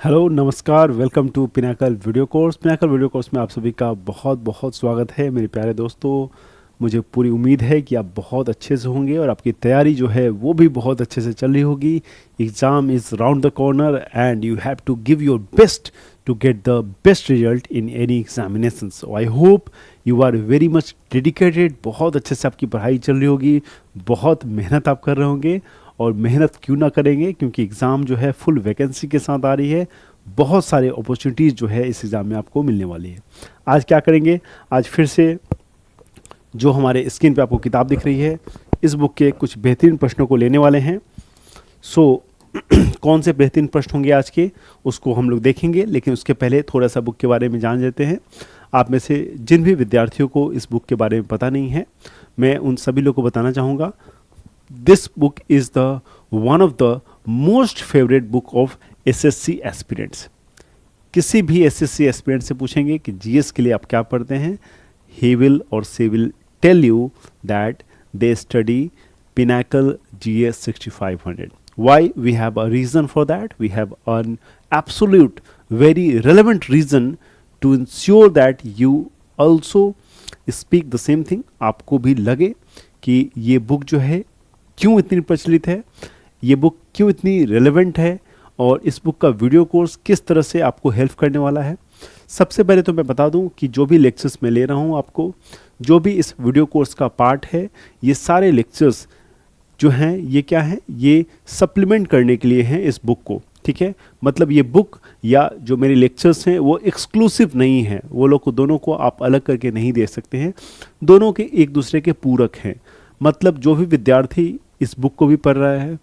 Hello नमस्कार, welcome to Pinnacle video course. Pinnacle video course में आप सभी का बहुत बहुत स्वागत है मेरे प्यारे दोस्तों। मुझे पूरी उम्मीद है कि आप बहुत अच्छे से होंगे और आपकी तैयारी जो है वो भी बहुत अच्छे से चल रही होगी। Exam is round the corner and you have to give your best to get the best result in any examination. So I hope you are very much dedicated. बहुत अच्छे से आपकी पढ़ाई चल रही होगी, बहुत मेहनत आप कर रहे होंगे। और मेहनत क्यों ना करेंगे, क्योंकि एग्ज़ाम जो है फुल वैकेंसी के साथ आ रही है। बहुत सारे अपॉर्चुनिटीज़ जो है इस एग्ज़ाम में आपको मिलने वाली है। आज क्या करेंगे, आज फिर से जो हमारे स्क्रीन पे आपको किताब दिख रही है, इस बुक के कुछ बेहतरीन प्रश्नों को लेने वाले हैं। सो कौन से बेहतरीन प्रश्न होंगे आज के, उसको हम लोग देखेंगे। लेकिन उसके पहले थोड़ा सा बुक के बारे में जान लेते हैं। आप में से जिन भी विद्यार्थियों को इस बुक के बारे में पता नहीं है, मैं उन सभी लोगों को बताना चाहूँगा। This book is the one of the most favorite book of SSC aspirants. किसी भी SSC aspirant से पूछेंगे कि GS के लिए आप क्या पढ़ते हैं, he will or she will tell you that they study Pinnacle GS 6500. Why? We have a reason for that. We have an absolute, very relevant reason to ensure that you also speak the same thing. आपको भी लगे कि ये book जो है क्यों इतनी प्रचलित है, ये बुक क्यों इतनी रेलेवेंट है और इस बुक का वीडियो कोर्स किस तरह से आपको हेल्प करने वाला है। सबसे पहले तो मैं बता दूं कि जो भी लेक्चर्स मैं ले रहा हूं आपको, जो भी इस वीडियो कोर्स का पार्ट है, ये सारे लेक्चर्स जो हैं ये क्या हैं, ये सप्लीमेंट करने के लिए हैं इस बुक को। ठीक है, मतलब ये बुक या जो मेरे लेक्चर्स हैं वो एक्सक्लूसिव नहीं है, वो लोग को दोनों को आप अलग करके नहीं दे सकते हैं, दोनों के एक दूसरे के पूरक हैं। मतलब जो भी विद्यार्थी इस बुक को भी पढ़ रहा है,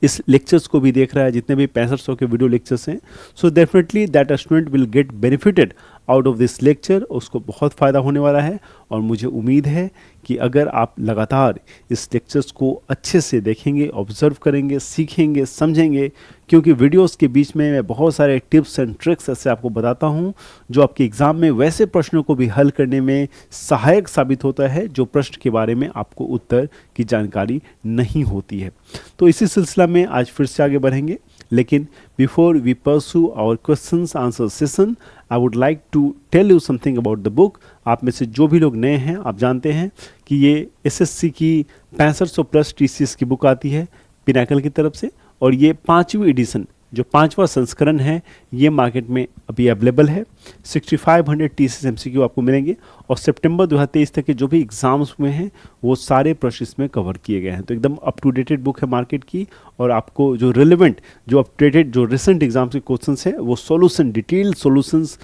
इस लेक्चर्स को भी देख रहा है, जितने भी 6500 के वीडियो लेक्चर्स हैं, so definitely that student will get benefited out of this lecture. उसको बहुत फ़ायदा होने वाला है और मुझे उम्मीद है कि अगर आप लगातार इस लेक्चर्स को अच्छे से देखेंगे, ऑब्जर्व करेंगे, सीखेंगे, समझेंगे, क्योंकि वीडियोस के बीच में मैं बहुत सारे टिप्स एंड ट्रिक्स ऐसे आपको बताता हूं जो आपके एग्ज़ाम में वैसे प्रश्नों को भी हल करने में सहायक साबित होता है जो प्रश्न के बारे में आपको उत्तर की जानकारी नहीं होती है। तो इसी सिलसिला में आज फिर से आगे बढ़ेंगे, लेकिन before we pursue our questions answer session, I would like to tell you something about the book. आप में से जो भी लोग नए हैं, आप जानते हैं कि ये SSC की 6500 प्लस TCS की बुक आती है पिनाकल की तरफ से, और ये 5वीं एडिशन, जो 5वां संस्करण है, ये मार्केट में अभी अवेलेबल है। 6500 TCS MCQ आपको मिलेंगे और सितंबर 2023 तक के जो भी एग्ज़ाम्स हुए हैं वो सारे प्रश्न इसमें कवर किए गए हैं। तो एकदम अप टू डेटेड बुक है मार्केट की, और आपको जो रिलेवेंट, जो अप टू डेटेड, जो रिसेंट एग्जाम्स के क्वेश्चंस हैं वो सॉल्यूशन, डिटेल सॉल्यूशंस,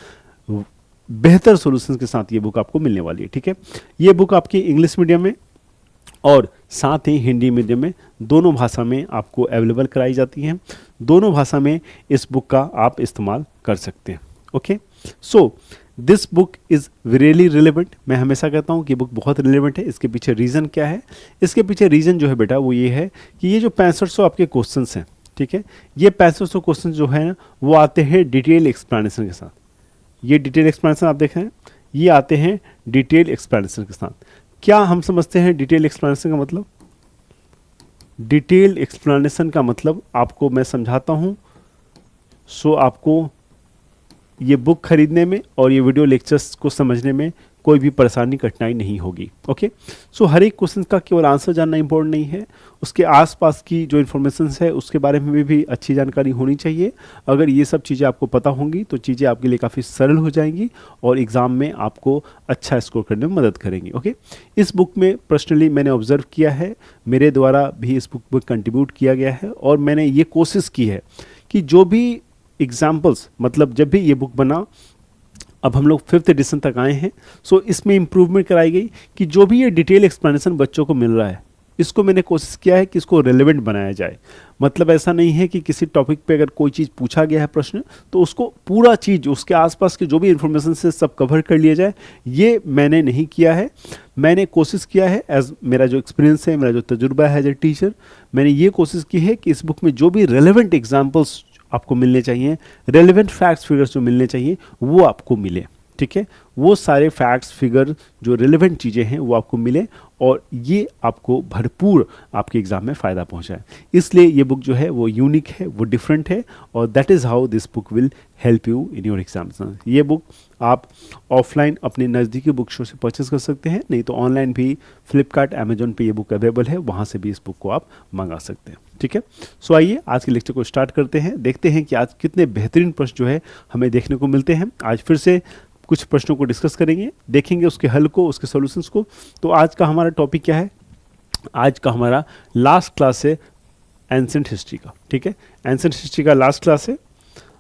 बेहतर सॉल्यूशंस के साथ ये बुक आपको मिलने वाली है। ठीक है, ये बुक आपकी इंग्लिश मीडियम में और साथ ही हिंदी मीडियम में, दोनों भाषा में आपको अवेलेबल कराई जाती हैं। दोनों भाषा में इस बुक का आप इस्तेमाल कर सकते हैं। Okay, so this book is really relevant. मैं हमेशा कहता हूँ कि बुक बहुत रिलेवेंट है। इसके पीछे रीज़न क्या है? इसके पीछे रीज़न जो है बेटा वो ये है कि ये जो 6500 आपके क्वेश्चंस हैं, ठीक है, ये 6500 क्वेश्चन जो है ना वो आते हैं डिटेल एक्सप्लेनेशन के साथ। ये डिटेल एक्सप्लेनेशन आप देख रहे हैं, ये आते हैं डिटेल एक्सप्लेनेशन के साथ। क्या हम समझते हैं डिटेल एक्सप्लेनेशन का मतलब? डिटेल एक्सप्लेनेशन का मतलब आपको मैं समझाता हूँ, सो आपको ये बुक खरीदने में और ये वीडियो लेक्चर्स को समझने में कोई भी परेशानी, कठिनाई नहीं होगी। ओके, सो हर एक क्वेश्चन का केवल आंसर जानना इंपॉर्टेंट नहीं है, उसके आसपास की जो इन्फॉर्मेशन है उसके बारे में भी अच्छी जानकारी होनी चाहिए। अगर ये सब चीज़ें आपको पता होंगी तो चीज़ें आपके लिए काफ़ी सरल हो जाएंगी और एग्ज़ाम में आपको अच्छा स्कोर करने में मदद करेंगी। ओके, इस बुक में पर्सनली मैंने ऑब्जर्व किया है, मेरे द्वारा भी इस बुक में कंट्रीब्यूट किया गया है, और मैंने ये कोशिश की है कि जो भी एग्जाम्पल्स, मतलब जब भी ये बुक बना, अब हम लोग 5th एडिशन तक आए हैं, सो इसमें इम्प्रूवमेंट कराई गई कि जो भी ये डिटेल एक्सप्लेनेशन बच्चों को मिल रहा है, इसको मैंने कोशिश किया है कि इसको रेलेवेंट बनाया जाए। मतलब ऐसा नहीं है कि किसी टॉपिक पे अगर कोई चीज़ पूछा गया है प्रश्न, तो उसको पूरा चीज़, उसके आसपास के जो भी इन्फॉर्मेशन से सब कवर कर लिया जाए, ये मैंने नहीं किया है। मैंने कोशिश किया है, एज मेरा जो एक्सपीरियंस है, मेरा जो तजुर्बा है एज ए टीचर, मैंने ये कोशिश की है कि इस बुक में जो भी रेलेवेंट एग्जाम्पल्स आपको मिलने चाहिए, रेलेवेंट फैक्ट्स फिगर्स जो मिलने चाहिए, वो आपको मिले। ठीक है, वो सारे फैक्ट्स फिगर जो रिलेवेंट चीज़ें हैं वो आपको मिले और ये आपको भरपूर आपके एग्ज़ाम में फ़ायदा पहुंचाए। इसलिए ये बुक जो है वो यूनिक है, वो डिफरेंट है और that is how this book will help you in your exams. ये बुक आप ऑफलाइन अपने नज़दीकी बुक स्टोर से परचेज कर सकते हैं, नहीं तो ऑनलाइन भी फ्लिपकार्ट अमेजोन पे ये बुक अवेलेबल है, वहाँ से भी इस बुक को आप मंगा सकते हैं। ठीक है, सो आइए आज के लेक्चर को स्टार्ट करते हैं। देखते हैं कि आज कितने बेहतरीन प्रश्न जो है हमें देखने को मिलते हैं। आज फिर से कुछ प्रश्नों को डिस्कस करेंगे, देखेंगे उसके हल को, उसके सॉल्यूशंस को। तो आज का हमारा टॉपिक क्या है? आज का हमारा लास्ट क्लास है एंसेंट हिस्ट्री का। ठीक है, एंसेंट हिस्ट्री का लास्ट क्लास है।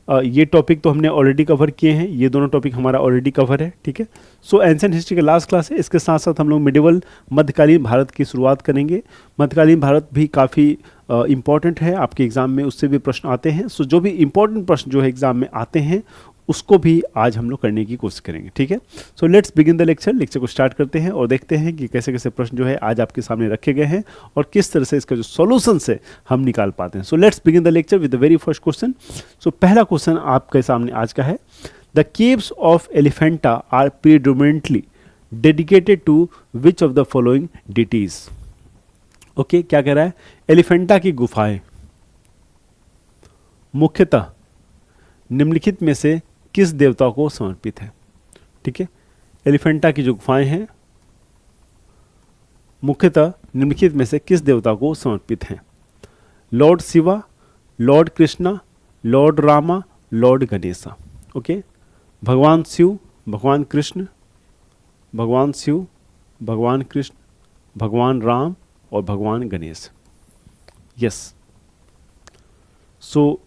ये टॉपिक तो हमने ऑलरेडी कवर किए हैं, ये दोनों टॉपिक हमारा ऑलरेडी कवर है। ठीक है, सो एंसेंट हिस्ट्री का लास्ट क्लास है। इसके साथ साथ हम लोग मिडिवल मध्यकालीन भारत की शुरुआत करेंगे। मध्यकालीन भारत भी काफ़ी इम्पॉर्टेंट है, आपके एग्ज़ाम में उससे भी प्रश्न आते हैं। सो जो भी इम्पॉर्टेंट प्रश्न जो है एग्ज़ाम में आते हैं उसको भी आज हम लोग करने की कोशिश करेंगे। ठीक है, सो लेट्स बिगिन द लेक्चर को स्टार्ट करते हैं और देखते हैं कि कैसे कैसे प्रश्न जो है आज आपके सामने रखे गए हैं और किस तरह से इसका जो सॉल्यूशन है हम निकाल पाते हैं। So let's begin the lecture with the very first question. So पहला क्वेश्चन आपके सामने आज का है, the caves of Elephanta are predominantly dedicated to which of the following deities. Okay, क्या कह रहा है? एलिफेंटा की गुफाएं मुख्यतः निम्नलिखित में से किस देवता को समर्पित है? ठीक है, एलिफेंटा की जो गुफाएं हैं मुख्यतः निम्नलिखित में से किस देवता को समर्पित हैं? Lord Shiva, Lord Krishna, Lord Rama, Lord Ganesha. Okay, भगवान शिव, भगवान कृष्ण, भगवान शिव, भगवान कृष्ण, भगवान राम और भगवान गणेश। यस, सो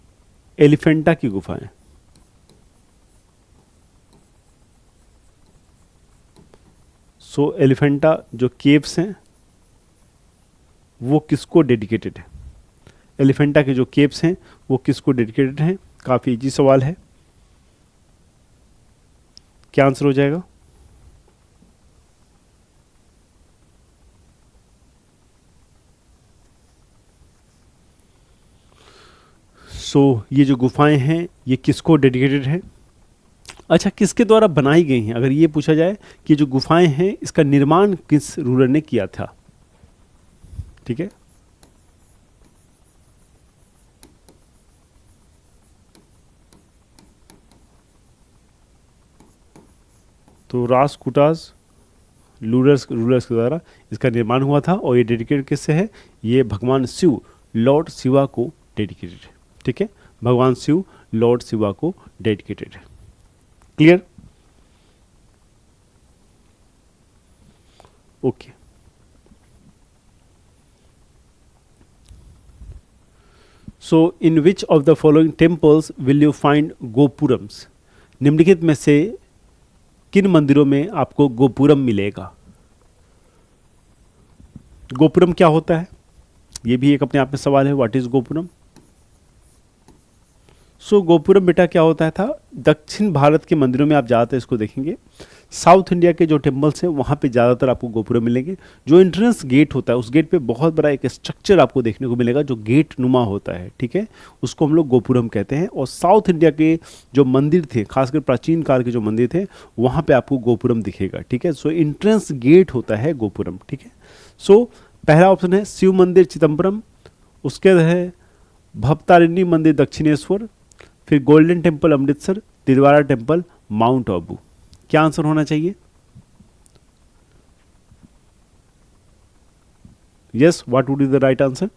एलिफेंटा की गुफाएं, सो एलिफेंटा जो केव्स हैं वो किसको डेडिकेटेड है? एलिफेंटा के जो केव्स हैं वो किसको डेडिकेटेड हैं? काफ़ी इजी सवाल है। क्या आंसर हो जाएगा? सो ये जो गुफाएं हैं ये किसको डेडिकेटेड है? अच्छा, किसके द्वारा बनाई गई हैं? अगर ये पूछा जाए कि जो गुफाएं हैं इसका निर्माण किस रूलर ने किया था? ठीक है, तो राष्ट्रकूटास रूलर्स के द्वारा इसका निर्माण हुआ था और ये डेडिकेटेड किससे है? ये भगवान शिव, लॉर्ड शिवा को डेडिकेटेड है। ठीक है, भगवान शिव लॉर्ड शिवा को डेडिकेटेड है। Clear? Okay, so in which of the following temples will you find gopurams? निम्नलिखित में से किन मंदिरों में आपको गोपुरम मिलेगा? गोपुरम क्या होता है? ये भी एक अपने आप में सवाल है। What is gopuram? So gopuram बेटा क्या होता था? दक्षिण भारत के मंदिरों में आप ज़्यादातर इसको देखेंगे। साउथ इंडिया के जो टेम्पल्स हैं वहाँ पे ज़्यादातर आपको गोपुरम मिलेंगे। जो एंट्रेंस गेट होता है उस गेट पे बहुत बड़ा एक स्ट्रक्चर आपको देखने को मिलेगा जो गेट नुमा होता है। ठीक है, उसको हम लोग गोपुरम कहते हैं। और साउथ इंडिया के जो मंदिर थे, खासकर प्राचीन काल के जो मंदिर थे, वहाँ पे आपको गोपुरम दिखेगा। ठीक है, सो एंट्रेंस गेट होता है गोपुरम। ठीक है, सो पहला ऑप्शन है शिव मंदिर चिदम्बरम, उसके बाद है भवतारिणी मंदिर दक्षिणेश्वर, फिर golden temple Amritsar, Dilwara temple mount Abu. क्या आंसर होना चाहिए? Yes, what would be the right answer?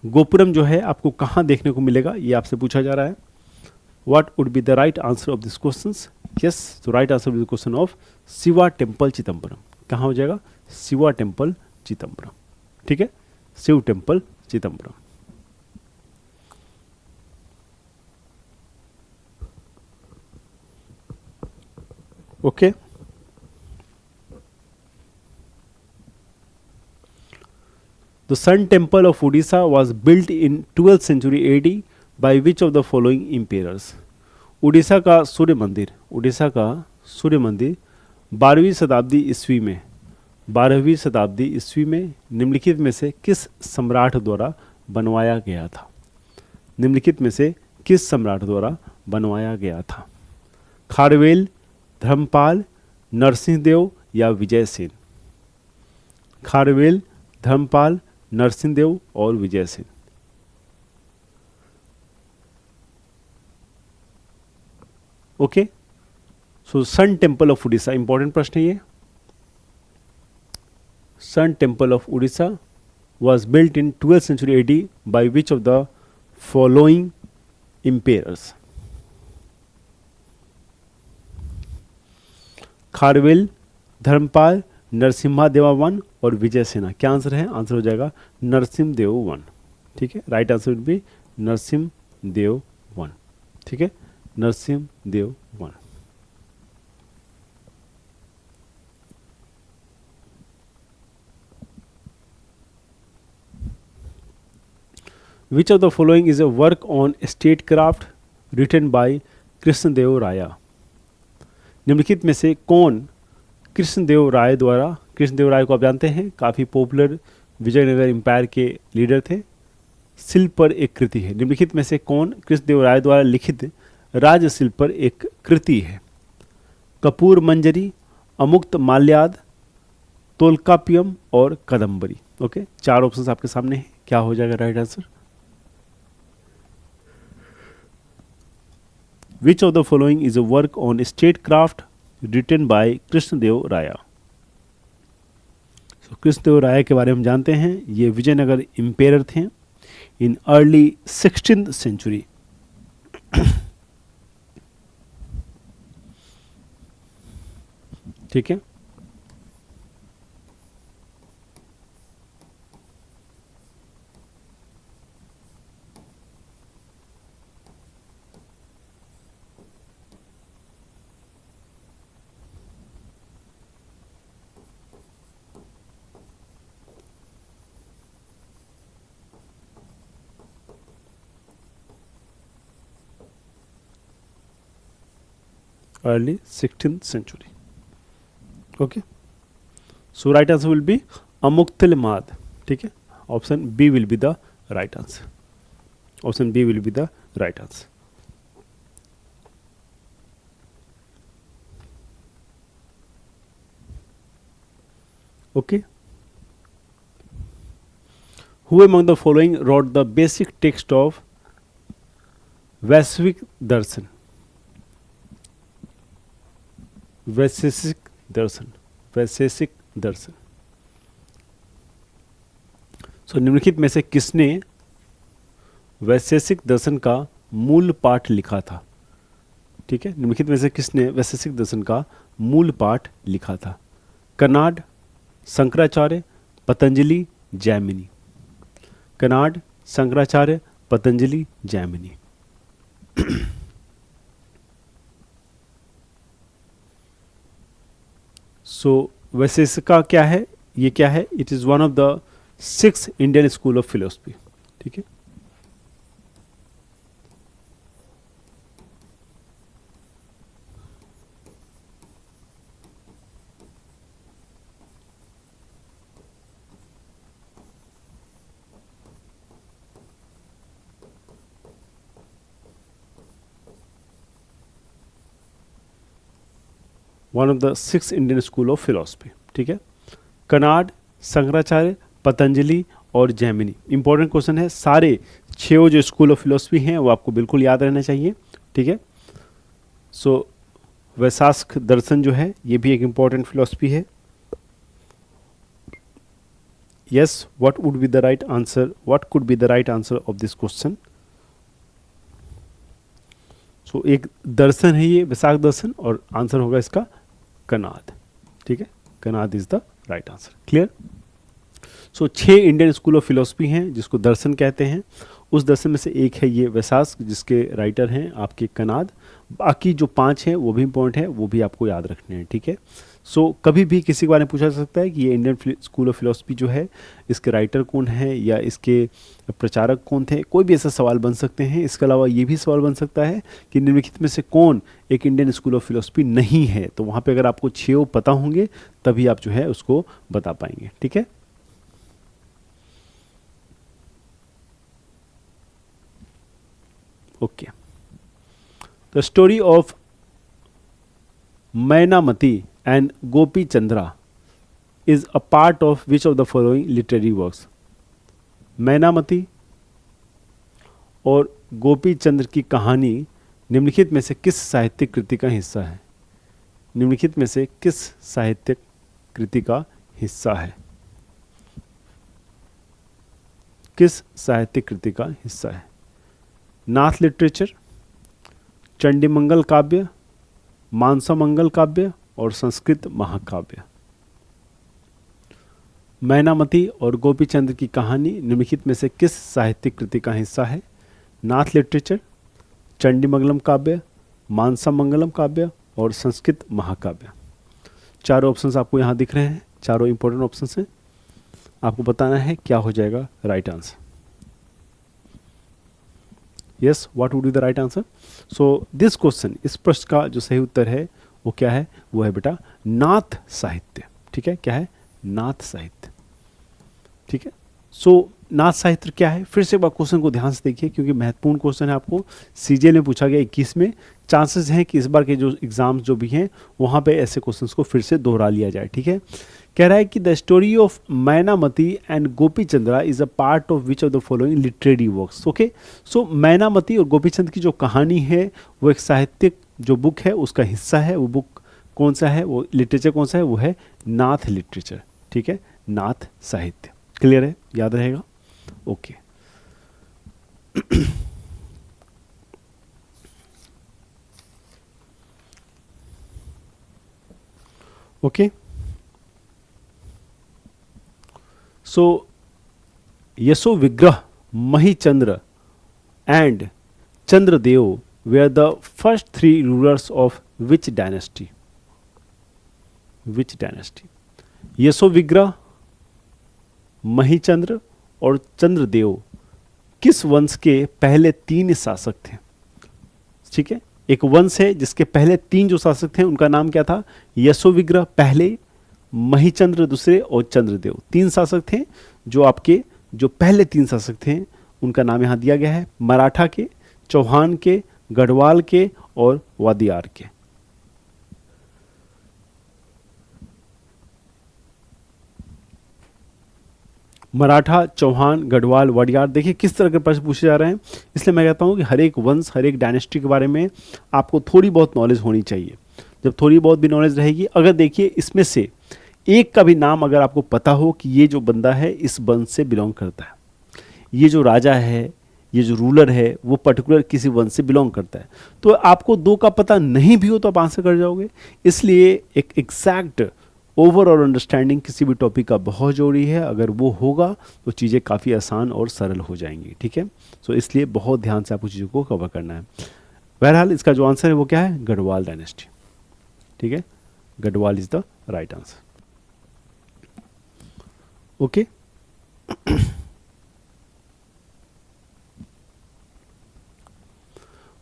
Gopuram जो है आपको कहां देखने को मिलेगा ये आपसे पूछा जा रहा है। What would be the right answer of this question? Yes, तो right answer with question of Shiva temple Chidambaram. कहां हो जाएगा? शिवा टेम्पल चिदम्बरम। ठीक है, Shiva temple Chidambaram. Okay, the sun temple of Orissa was built in 12th century AD by which of the following emperors? Orissa का सूर्य मंदिर 12वीं शताब्दी ईस्वी में 12वीं शताब्दी ईस्वी में निम्नलिखित में से किस सम्राट द्वारा बनवाया गया था? निम्नलिखित में से किस सम्राट द्वारा बनवाया गया था? खारवेल, धर्मपाल, नरसिंहदेव या विजय सेन? खारवेल, धर्मपाल, नरसिंहदेव और Vijay Sen. Okay, so sun temple of Orissa, important प्रश्न है ये। Sun temple of Orissa was built in 12th century AD by which of the following emperors? Kharavela, Dharmapala, Narasimha Deva one और विजय सेना। क्या आंसर है? आंसर हो जाएगा नरसिम्ह देव वन। ठीक है, right answer will be Narasimha Dev one. ठीक है, Narasimha Dev one. Which of the following is a work on statecraft written by Krishnadeva Raya? निम्नलिखित में से कौन कृष्णदेव राय द्वारा, कृष्णदेव राय को आप जानते हैं, काफ़ी पॉपुलर विजयनगर एम्पायर के लीडर थे, शिल्प पर एक कृति है। निम्नलिखित में से कौन कृष्णदेव राय द्वारा लिखित राजशिल्प पर एक कृति है? कपूर मंजरी, अमुक्त माल्याद, तोलकाप्यम और कदम्बरी। ओके, चार ऑप्शंस आपके सामने हैं, क्या हो जाएगा right answer? Which of the following is a work on statecraft written by Krishnadeva Raya? Krishnadeva Raya के बारे में जानते हैं, ये विजयनगर इंपेयर थे इन अर्ली 16th सेंचुरी। ठीक है, early 16th century. Okay, so right answer will be Amuktilmad. ठीक है, option B will be the right answer. Option B will be the right answer. Okay, who among the following wrote the basic text of वैश्विक दर्शन? वैशेषिक दर्शन, वैशेषिक दर्शन। सो निम्नलिखित में से किसने वैशेषिक दर्शन का मूल पाठ लिखा था? ठीक है, निम्नलिखित में से किसने वैशेषिक दर्शन का मूल पाठ लिखा था? कनाड, शंकराचार्य, पतंजलि, जैमिनी। कनाड, शंकराचार्य, पतंजलि, जैमिनी। सो वैशेषिका क्या है? ये क्या है? It is one of the 6 Indian school of philosophy. ठीक है, one of the 6 Indian school of philosophy. ठीक है, कनाड, शंकराचार्य, पतंजलि और जैमिनी। इंपॉर्टेंट क्वेश्चन है, सारे 6 जो स्कूल ऑफ फिलोसफी हैं वो आपको बिल्कुल याद रहना चाहिए। ठीक है, सो वैशाख दर्शन जो है ये भी एक इंपॉर्टेंट फिलोसफी है। Yes, what would be the right answer? What could be the right answer of this question? So एक दर्शन है ये वैशाख दर्शन, और आंसर होगा इसका कनाद। ठीक है, Kanad is the right answer. Clear? So 6 Indian school of philosophy हैं जिसको दर्शन कहते हैं। उस दर्शन में से एक है ये वैशाख, जिसके राइटर हैं आपके कनाद। बाकी जो 5 हैं वो भी इंपॉर्टेंट है, वो भी आपको याद रखने हैं। ठीक है, सो कभी भी किसी के बारे में पूछा जा सकता है कि ये इंडियन स्कूल ऑफ फिलोसफी जो है इसके राइटर कौन है या इसके प्रचारक कौन थे, कोई भी ऐसा सवाल बन सकते हैं। इसके अलावा ये भी सवाल बन सकता है कि निम्नलिखित में से कौन एक इंडियन स्कूल ऑफ फिलोसफी नहीं है। तो वहाँ पे अगर आपको 6 पता होंगे तभी आप जो है उसको बता पाएंगे। ठीक है, okay. The story of Mainamati and Gopi Chandra is a part of which of the following literary works? Mainamati और गोपी चंद्र की कहानी निम्नलिखित में से किस साहित्यिक कृति का हिस्सा है? निम्नलिखित में से किस साहित्यिक कृति का हिस्सा है? किस साहित्यिक कृति का हिस्सा है? नाथ लिटरेचर, चंडीमंगल काव्य, मानसामंगल काव्य और संस्कृत महाकाव्य। मैनामती और गोपीचंद्र की कहानी निम्नलिखित में से किस साहित्यिक कृति का हिस्सा है? नाथ लिटरेचर, चंडीमंगलम काव्य, मानसामंगलम काव्य और संस्कृत महाकाव्य। चारों ऑप्शंस आपको यहाँ दिख रहे हैं, चारों इंपॉर्टेंट ऑप्शंस हैं। आपको बताना है क्या हो जाएगा right answer. Yes, what would be the right answer? So this question, इस प्रश्न का जो सही उत्तर है वो क्या है? वो है बेटा नाथ साहित्य। ठीक है, क्या है? नाथ साहित्य। ठीक है, सो नाथ साहित्य क्या है? फिर से एक बार क्वेश्चन को ध्यान से देखिए क्योंकि महत्वपूर्ण क्वेश्चन है। आपको सीजीएल में पूछा गया 21 में, चांसेस हैं कि इस बार के जो एग्जाम्स जो भी हैं वहाँ पे ऐसे क्वेश्चंस को फिर से दोहरा लिया जाए। ठीक है, कह रहा है कि the story of Mainamati and Gopi Chandra is a part of which of the following literary works. Okay, so Mainamati और गोपी चंद्र की जो कहानी है वो एक साहित्यिक जो बुक है उसका हिस्सा है। वो बुक कौन सा है? वो लिटरेचर कौन सा है? वो है नाथ लिटरेचर। ठीक है, नाथ साहित्य। क्लियर है? याद रहेगा? Okay. Okay, so Yashovigraha, Mahichandra and Chandradeva were the first three rulers of which dynasty? Which dynasty? यशो विग्रह, महिचंद्र और चंद्रदेव किस वंश के पहले 3 शासक थे? ठीक है, एक वंश है जिसके पहले 3 जो शासक थे उनका नाम क्या था? यशो विग्रह पहले, महिचंद्र दूसरे और चंद्रदेव। 3 शासक थे जो आपके जो पहले 3 शासक थे उनका नाम यहाँ दिया गया है। मराठा के, चौहान के, गढ़वाल के और वादियार के। मराठा, चौहान, गढ़वाल, वाडियार। देखिए किस तरह के प्रश्न पूछे जा रहे हैं, इसलिए मैं कहता हूं कि हर एक वंश, हर एक डायनेस्टी के बारे में आपको थोड़ी बहुत नॉलेज होनी चाहिए। जब थोड़ी बहुत भी नॉलेज रहेगी, अगर देखिए इसमें से एक का भी नाम अगर आपको पता हो कि ये जो बंदा है इस वंश से बिलोंग करता है, ये जो राजा है, ये जो रूलर है वो पर्टिकुलर किसी वंश से बिलोंग करता है, तो आपको 2 का पता नहीं भी हो तो आप आंसर कर जाओगे। इसलिए एक एग्जैक्ट ओवरऑल अंडरस्टैंडिंग किसी भी टॉपिक का बहुत जरूरी है। अगर वो होगा तो चीज़ें काफ़ी आसान और सरल हो जाएंगी। ठीक है, सो इसलिए बहुत ध्यान से आपको चीज़ों को कवर करना है। बहरहाल इसका जो आंसर है वो क्या है? गढ़वाल डायनेस्टी। ठीक है, Garhwal is the right answer. Okay,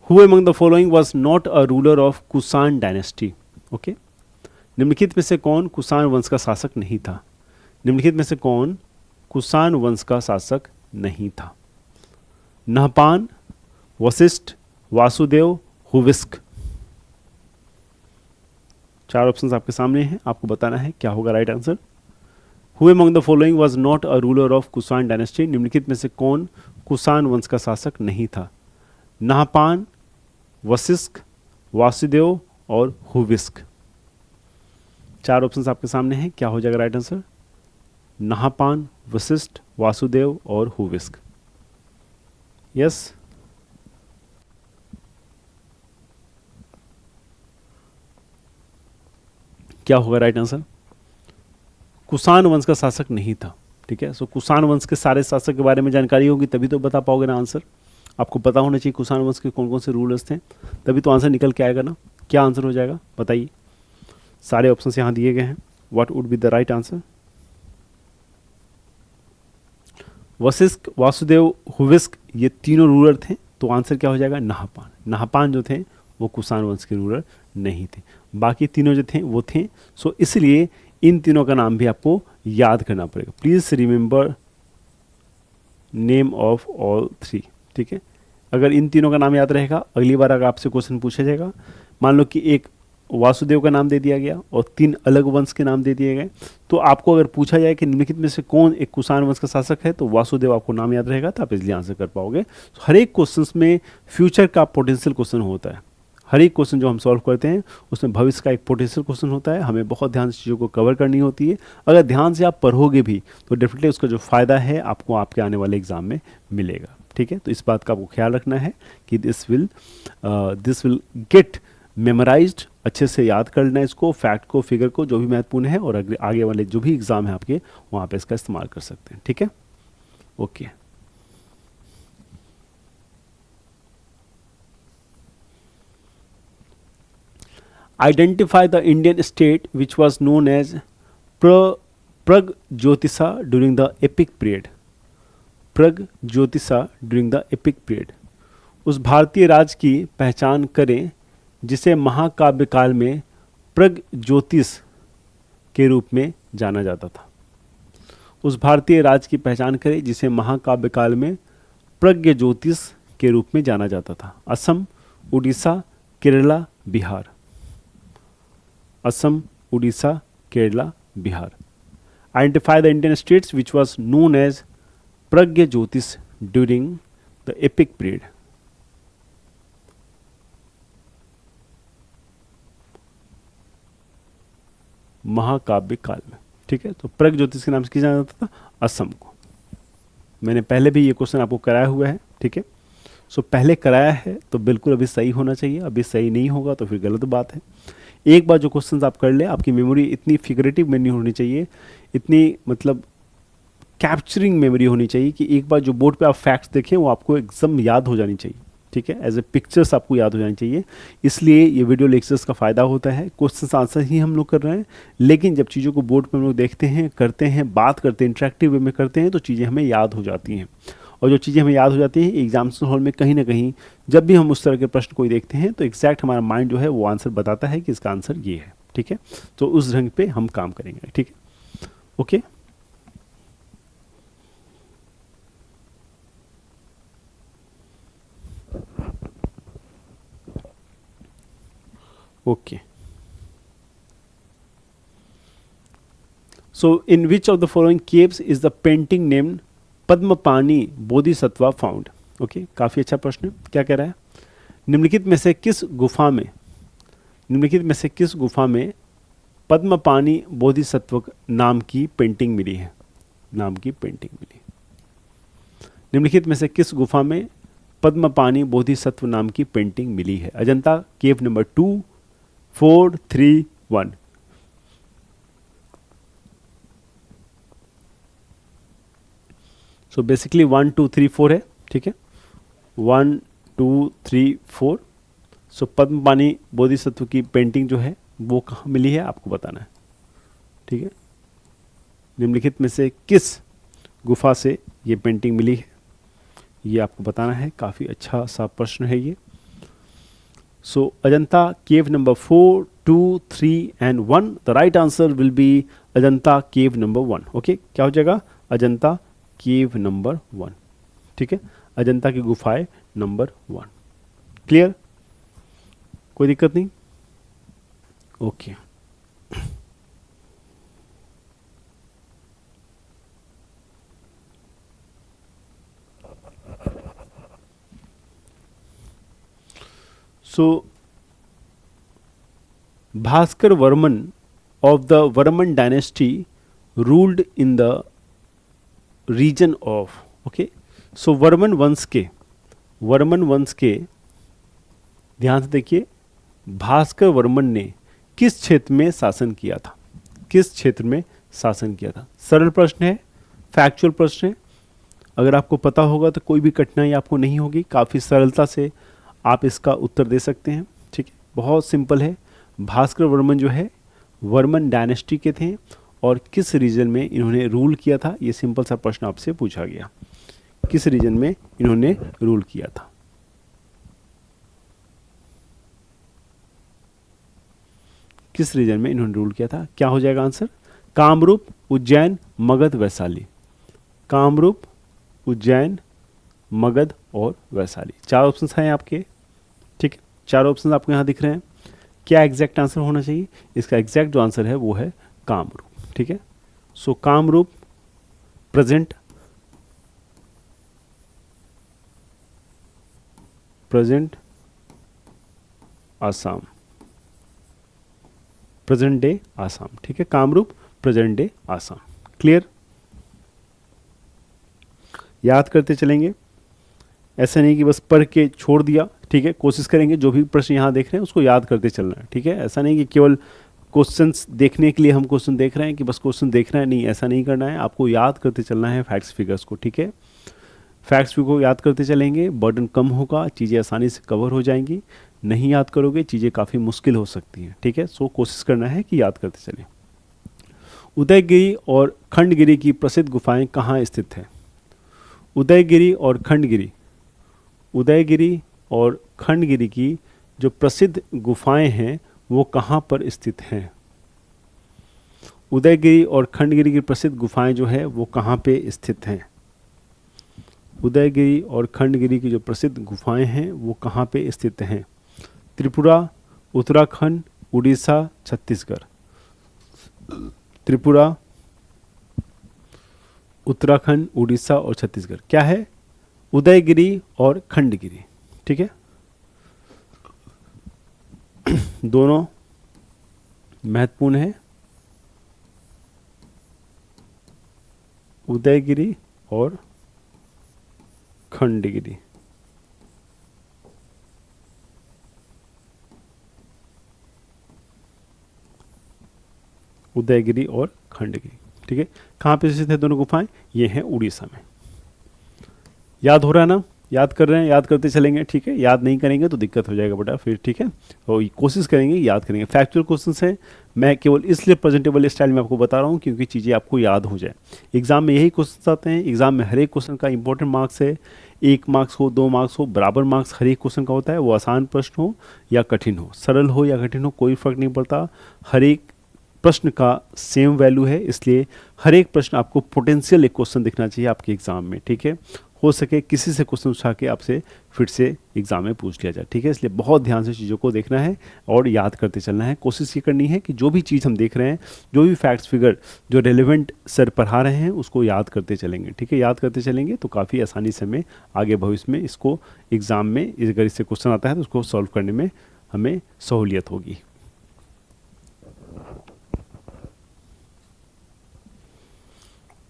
Who among the following was not a ruler of Kushan dynasty? Okay, निम्नलिखित में से कौन कुषाण वंश का शासक नहीं था? निम्नलिखित में से कौन कुषाण वंश का शासक नहीं था? नहपान, वशिष्ठ, वासुदेव, हुविस्क। 4 ऑप्शंस आपके सामने हैं, आपको बताना है क्या होगा right answer. Who among the following was not a ruler of Kushan dynasty? निम्नलिखित में से कौन कुषाण वंश का शासक नहीं था? नहपान, वशिष्ठ, वासुदेव और हुविस्क। 4 ऑप्शंस आपके सामने हैं, क्या हो जाएगा राइट आंसर? नहपान, वशिष्ठ, वासुदेव और हुविस्क। यस, क्या होगा राइट आंसर? कुषाण वंश का शासक नहीं था। ठीक है, सो कुषाण वंश के सारे शासक के बारे में जानकारी होगी तभी तो बता पाओगे ना आंसर। आपको पता होना चाहिए कुषाण वंश के कौन कौन से रूलर्स थे, तभी तो आंसर निकल के आएगा ना। क्या आंसर हो जाएगा बताइए? सारे ऑप्शंस यहाँ दिए गए हैं, what would be the right answer? Vasishtha, Vasudeva, Huvishka ये तीनों रूलर थे, तो आंसर क्या हो जाएगा? नहपान। नहपान जो थे वो कुषाण वंश के रूलर नहीं थे, बाकी तीनों जो थे वो थे। सो इसलिए इन तीनों का नाम भी आपको याद करना पड़ेगा। Please remember name of all 3। ठीक है, अगर इन तीनों का नाम याद रहेगा, अगली बार अगर आपसे क्वेश्चन पूछा जाएगा, मान लो कि एक वासुदेव का नाम दे दिया गया और 3 अलग वंश के नाम दे दिए गए। तो आपको अगर पूछा जाए कि निम्नलिखित में से कौन एक कुषाण वंश का शासक है, तो वासुदेव आपको नाम याद रहेगा, तो आप इसलिए आंसर कर पाओगे। तो हर एक क्वेश्चन में फ्यूचर का पोटेंशियल क्वेश्चन होता है। हर एक क्वेश्चन जो हम सॉल्व करते हैं उसमें भविष्य का एक पोटेंशियल क्वेश्चन होता है। हमें बहुत ध्यान से चीज़ों को कवर करनी होती है। अगर ध्यान से आप पढ़ोगे भी तो डेफिनेटली उसका जो फ़ायदा है आपको आपके आने वाले एग्जाम में मिलेगा। ठीक है, तो इस बात का आपको ख्याल रखना है कि दिस विल गेट मेमोराइज्ड, अच्छे से याद करना है इसको, फैक्ट को, फिगर को, जो भी महत्वपूर्ण है, और आगे वाले जो भी एग्जाम है आपके वहाँ पे इसका इस्तेमाल कर सकते हैं। ठीक है, okay. Identify the Indian state which was known as Pragjyotisha during the epic period. Pragjyotisha during the epic period. उस भारतीय राज्य की पहचान करें जिसे महाकाव्य काल में प्रगज्योतिष के रूप में जाना जाता था। उस भारतीय राज्य की पहचान करें जिसे महाकाव्य काल में प्रगज्योतिष के रूप में जाना जाता था। Assam, Orissa, Kerala, Bihar. Assam, Orissa, Kerala, Bihar. Identify the Indian states which was known as Pragjyotisha during the epic period. महाकाव्य काल में। ठीक है, तो प्रगज्योतिष के नाम से किया जाना जाता था असम को। मैंने पहले भी ये क्वेश्चन आपको कराया हुआ है। ठीक है, सो पहले कराया है तो बिल्कुल अभी सही होना चाहिए। अभी सही नहीं होगा तो फिर गलत बात है। एक बार जो क्वेश्चंस आप कर ले, आपकी मेमोरी इतनी फिगरेटिव मेमोरी होनी चाहिए, इतनी मतलब कैप्चरिंग मेमोरी होनी चाहिए कि एक बार जो बोर्ड पे आप फैक्ट्स देखें वो आपको एकदम याद हो जानी चाहिए। ठीक है, एज ए पिक्चर्स आपको याद हो जानी चाहिए। इसलिए ये वीडियो लेक्चर्स का फ़ायदा होता है। क्वेश्चंस आंसर ही हम लोग कर रहे हैं, लेकिन जब चीज़ों को बोर्ड पर हम लोग देखते हैं, करते हैं, बात करते हैं, इंटरेक्टिव वे में करते हैं, तो चीज़ें हमें याद हो जाती हैं। और जो चीज़ें हमें याद हो जाती हैं एग्जामिनेशन हॉल में कहीं ना कहीं जब भी हम उस तरह के प्रश्न कोई देखते हैं तो एग्जैक्ट हमारा माइंड जो है वो आंसर बताता है कि इसका आंसर ये है। ठीक है, तो उस ढंग पे हम काम करेंगे। ठीक है, okay. Okay, so in which of the following caves is the painting named Padmapani Bodhisattva found. Okay, काफ़ी अच्छा प्रश्न है। क्या कह रहा है, निम्नलिखित में से किस गुफा में पद्मपानी बोधिसत्व नाम की पेंटिंग मिली है। निम्नलिखित में से किस गुफा में पद्मपानी बोधिसत्व नाम की पेंटिंग मिली है। Ajanta cave number 2, 4, 3, 1। So basically 1, 2, 3, 4 है। ठीक है, 1, 2, 3, 4। सो पद्मपानी बोधिसत्व की पेंटिंग जो है वो कहाँ मिली है आपको बताना है। ठीक है, निम्नलिखित में से किस गुफा से ये पेंटिंग मिली है ये आपको बताना है। काफ़ी अच्छा सा प्रश्न है ये। So Ajanta cave number 4, 2, 3 and 1। The right answer will be Ajanta cave number 1। Okay, क्या हो जाएगा, अजंता केव नंबर 1। ठीक है, अजंता की गुफाएं नंबर 1। क्लियर, कोई दिक्कत नहीं। Okay, so Bhaskar Varman of the Varman dynasty ruled in the region of, okay, so Varman वंश के ध्यान से देखिए, भास्कर वर्मन ने किस क्षेत्र में शासन किया था। सरल प्रश्न है, फैक्चुअल प्रश्न है। अगर आपको पता होगा तो कोई भी कठिनाई आपको नहीं होगी, काफ़ी सरलता से आप इसका उत्तर दे सकते हैं। ठीक है, बहुत सिंपल है। भास्कर वर्मन जो है वर्मन डायनेस्टी के थे और किस रीजन में इन्होंने रूल किया था, ये सिंपल सा प्रश्न आपसे पूछा गया। किस रीजन में इन्होंने रूल किया था। क्या हो जाएगा आंसर, कामरूप, उज्जैन, मगध, वैशाली। कामरूप, उज्जैन, मगध और वैशाली, 4 ऑप्शन हैं आपके। ठीक है, 4 ऑप्शन आपको यहाँ दिख रहे हैं। क्या एग्जैक्ट आंसर होना चाहिए? इसका एग्जैक्ट जो आंसर है वो है कामरूप। ठीक है, so Kamarup present, present Assam, present day Assam. ठीक है, Kamarup present day Assam. Clear? याद करते चलेंगे, ऐसा नहीं कि बस पढ़ के छोड़ दिया। ठीक है, कोशिश करेंगे जो भी प्रश्न यहाँ देख रहे हैं उसको याद करते चलना है। ठीक है, ऐसा नहीं कि केवल क्वेश्चंस देखने के लिए हम क्वेश्चन देख रहे हैं कि बस क्वेश्चन देखना है, नहीं, ऐसा नहीं करना है। आपको याद करते चलना है फैक्ट्स फिगर्स को। ठीक है, फैक्ट्स को याद करते चलेंगे, बर्डन कम होगा, चीज़ें आसानी से कवर हो जाएंगी। नहीं याद करोगे चीज़ें काफ़ी मुश्किल हो सकती हैं। ठीक है, सो कोशिश करना है कि याद करते चलें। उदयगिरी और खंडगिरी की प्रसिद्ध गुफाएं कहाँ स्थित हैं? उदयगिरी और खंडगिरी, उदयगिरी और खंडगिरी की जो प्रसिद्ध गुफाएं हैं वो कहाँ पर स्थित हैं? उदयगिरी और खंडगिरी की प्रसिद्ध गुफाएं जो है वो कहाँ पे स्थित हैं? उदयगिरी और खंडगिरी की जो प्रसिद्ध गुफाएं हैं वो कहाँ पे स्थित हैं? त्रिपुरा, उत्तराखंड, उड़ीसा, छत्तीसगढ़। त्रिपुरा, उत्तराखंड, उड़ीसा और छत्तीसगढ़। क्या है? उदयगिरी और खंडगिरी। ठीक है, दोनों महत्वपूर्ण है। उदयगिरी और खंडगिरी। उदयगिरी और खंडगिरी। ठीक है, कहाँ पे स्थित है दोनों गुफाएं? ये हैं उड़ीसा में। याद हो रहा है ना? याद कर रहे हैं, याद करते चलेंगे। ठीक है, याद नहीं करेंगे तो दिक्कत हो जाएगा बेटा फिर। ठीक है, और कोशिश करेंगे याद करेंगे। फैक्चुअल क्वेश्चंस हैं, मैं केवल इसलिए प्रेजेंटेबल स्टाइल में आपको बता रहा हूँ क्योंकि चीज़ें आपको याद हो जाए। एग्जाम में यही क्वेश्चन आते हैं। एग्जाम में हर एक क्वेश्चन का इंपॉर्टेंट मार्क्स है। 1 मार्क्स हो, 2 मार्क्स हो, बराबर मार्क्स हर एक क्वेश्चन का होता है। वो आसान प्रश्न हो या कठिन हो, सरल हो या कठिन हो, कोई फर्क नहीं पड़ता। हर एक प्रश्न का सेम वैल्यू है, इसलिए हर एक प्रश्न आपको पोटेंशियल एक क्वेश्चन दिखना चाहिए आपके एग्जाम में। ठीक है, हो सके किसी से क्वेश्चन उठा के आपसे फिर से एग्जाम में पूछ लिया जाए। ठीक है, इसलिए बहुत ध्यान से चीज़ों को देखना है और याद करते चलना है। कोशिश ये करनी है कि जो भी चीज़ हम देख रहे हैं, जो भी फैक्ट्स फिगर जो रेलेवेंट सर पढ़ा रहे हैं उसको याद करते चलेंगे। ठीक है, याद करते चलेंगे तो काफ़ी आसानी से हमें आगे भविष्य में इसको एग्ज़ाम में अगर इससे क्वेश्चन आता है तो उसको सॉल्व करने में हमें सहूलियत होगी।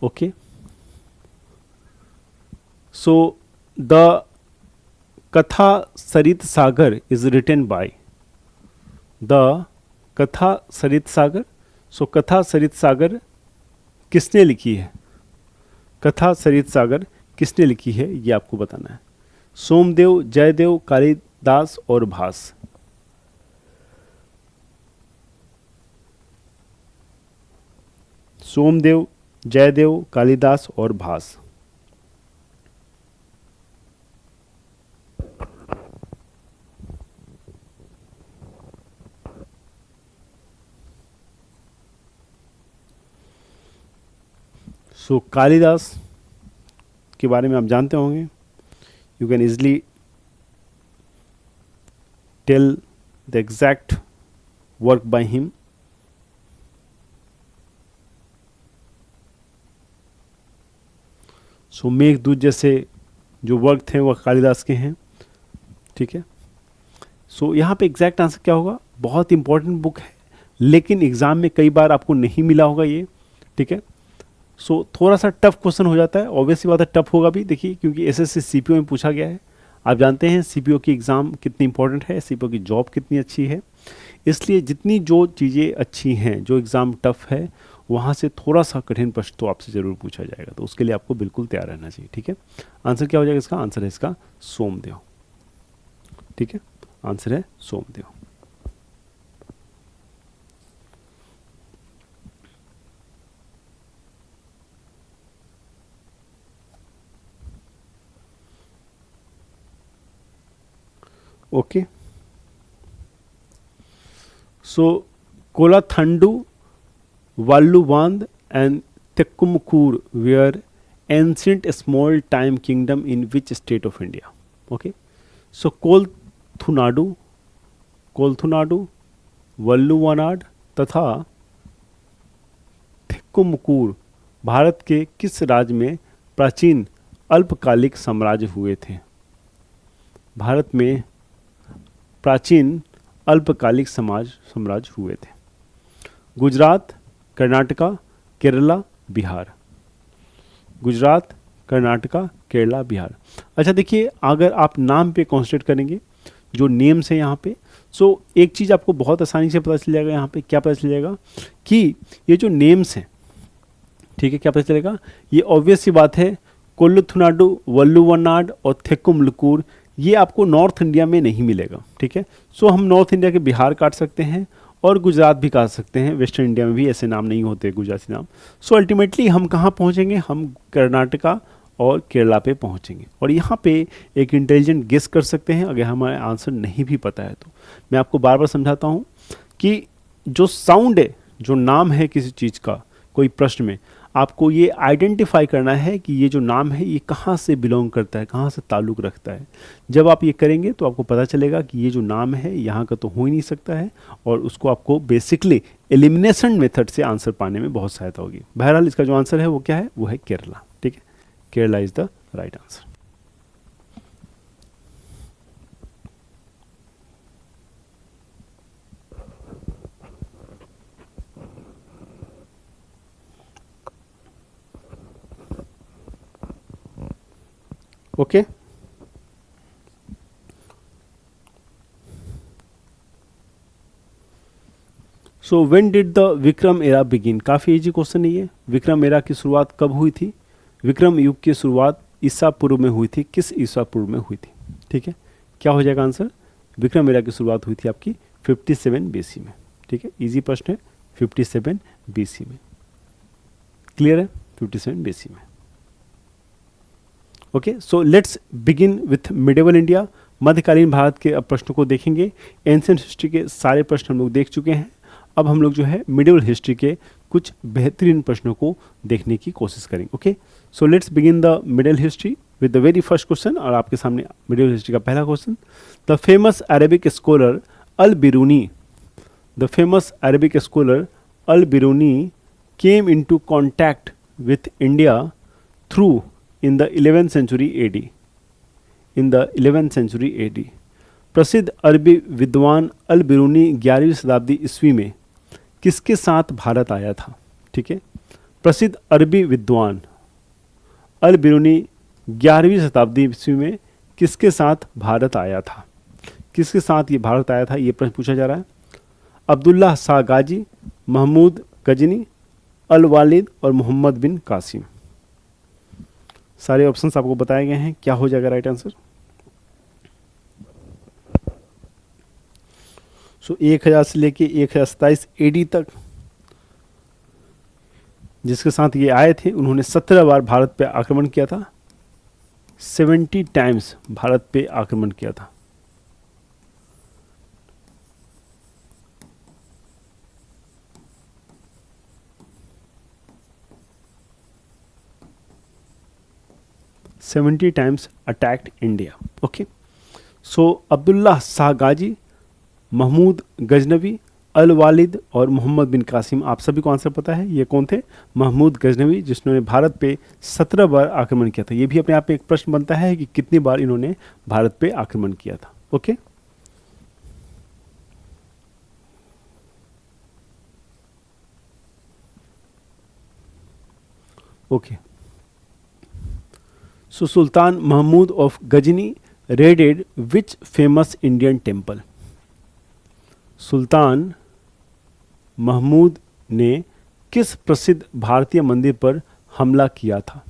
Okay, so the Katha Sarit Sagar is written by the Katha Sarit Sagar. So Katha Sarit Sagar किसने लिखी है? कथा सरित सागर किसने लिखी है ये आपको बताना है। सोमदेव, जयदेव, कालिदास और भास। सोमदेव, जयदेव, कालिदास और भास। सो कालिदास के बारे में आप जानते होंगे। You can easily tell the exact work by him. So Meghdoot जैसे जो वर्क थे वह कालिदास के हैं। ठीक है, सो यहाँ पे एग्जैक्ट आंसर क्या होगा? बहुत इंपॉर्टेंट बुक है लेकिन एग्जाम में कई बार आपको नहीं मिला होगा ये। ठीक है, सो थोड़ा सा टफ क्वेश्चन हो जाता है, ऑब्वियसली बात है टफ होगा भी। देखिए क्योंकि एसएससी सीपीओ में पूछा गया है। आप जानते हैं सीपीओ की एग्ज़ाम कितनी इंपॉर्टेंट है, सीपीओ की जॉब कितनी अच्छी है, इसलिए जितनी जो चीज़ें अच्छी हैं, जो एग्ज़ाम टफ है, वहाँ से थोड़ा सा कठिन प्रश्न तो आपसे ज़रूर पूछा जाएगा, तो उसके लिए आपको बिल्कुल तैयार रहना चाहिए। ठीक है, आंसर क्या हो जाएगा इसका? आंसर है इसका सोमदेव। ठीक है, आंसर है Somadeva. Okay, so Kolathunadu, Valluvanad and Thekkumkur were ancient small time kingdom in which state of India? Okay, so कोलथुनाडू, वल्लुवानाड तथा थिक्कुमुकूर भारत के किस राज्य में प्राचीन अल्पकालिक साम्राज्य हुए थे? भारत में प्राचीन अल्पकालिक साम्राज्य हुए थे। गुजरात, कर्नाटका, केरला, बिहार। गुजरात, कर्नाटका, केरला, बिहार। अच्छा देखिए, अगर आप नाम पे कॉन्सेंट्रेट करेंगे, जो नेम्स है यहाँ पे, सो एक चीज़ आपको बहुत आसानी से पता चल जाएगा। यहाँ पे क्या पता चल जाएगा कि ये जो नेम्स हैं, ठीक है, क्या पता चलेगा, ये ऑब्वियस सी बात है, कोल्लुथुनाडु, वल्लुवनाड और थेक्कुमलुकूर ये आपको नॉर्थ इंडिया में नहीं मिलेगा। ठीक है, सो हम नॉर्थ इंडिया के बिहार काट सकते हैं और गुजरात भी काट सकते हैं। वेस्टर्न इंडिया में भी ऐसे नाम नहीं होते गुजराती नाम। सो अल्टीमेटली हम कहाँ पहुँचेंगे? हम कर्नाटका और केरला पे पहुँचेंगे। और यहाँ पे एक इंटेलिजेंट गेस कर सकते हैं अगर हमारे आंसर नहीं भी पता है तो। मैं आपको बार बार समझाता हूँ कि जो साउंड है, जो नाम है किसी चीज़ का, कोई प्रश्न में आपको ये आइडेंटिफाई करना है कि ये जो नाम है ये कहाँ से बिलोंग करता है, कहाँ से ताल्लुक़ रखता है। जब आप ये करेंगे तो आपको पता चलेगा कि ये जो नाम है यहाँ का तो हो ही नहीं सकता है, और उसको आपको बेसिकली एलिमिनेशन मेथड से आंसर पाने में बहुत सहायता होगी। बहरहाल इसका जो आंसर है वो क्या है? वो है केरला। ठीक है, Kerala is the right answer. Okay, so when did the Vikram era begin? काफ़ी इजी क्वेश्चन है ये। विक्रम एरा की शुरुआत कब हुई थी? विक्रम युग की शुरुआत ईसा पूर्व में हुई थी। किस ईसा पूर्व में हुई थी? ठीक है, क्या हो जाएगा आंसर? विक्रम एरा की शुरुआत हुई थी आपकी 57 बीसी में। ठीक है, इजी प्रश्न है, 57 बीसी में। क्लियर है? 57 बीसी में। Okay, so let's begin with medieval India. मध्यकालीन भारत के अब प्रश्नों को देखेंगे। एंशिएंट हिस्ट्री के सारे प्रश्न हम लोग देख चुके हैं। अब हम लोग जो है मिडिवल हिस्ट्री के कुछ बेहतरीन प्रश्नों को देखने की कोशिश करेंगे। Okay, so let's begin the middle history with the very first question. और आपके सामने मिडिवल हिस्ट्री का पहला question. The famous Arabic scholar Al Biruni, the famous Arabic scholar Al Biruni came into contact with India through in the 11th century AD. In the 11th century AD. प्रसिद्ध अरबी विद्वान अल बिरूनी 11वीं शताब्दी ईस्वी में किसके साथ भारत आया था? ठीक है, प्रसिद्ध अरबी विद्वान अल बिरूनी 11वीं शताब्दी ईस्वी में किसके साथ भारत आया था? किसके साथ ये भारत आया था, ये प्रश्न पूछा जा रहा है। अब्दुल्लाह शाह गाजी, महमूद गजनी, अल वालिद और मोहम्मद बिन कासिम। सारे ऑप्शंस आपको बताए गए हैं। क्या हो जाएगा राइट आंसर? सो 1000 से लेके 1027 एडी तक जिसके साथ ये आए थे, उन्होंने 17 बार भारत पे आक्रमण किया था। 70 टाइम्स भारत पे आक्रमण किया था। Seventy times attacked India. Okay, so Abdullah Shah Ghazi, Mahmud Ghaznavi, Al Walid और मोहम्मद बिन कासिम। आप सभी को आंसर पता है, ये कौन थे? महमूद गजनवी, जिन्होंने भारत पे 17 बार आक्रमण किया था। ये भी अपने आप में एक प्रश्न बनता है कि कितनी बार इन्होंने भारत पे आक्रमण किया था। Okay, okay, so Sultan Mahmud of Ghazni raided which famous Indian temple? Sultan Mahmud ने किस प्रसिद्ध भारतीय मंदिर पर हमला किया था?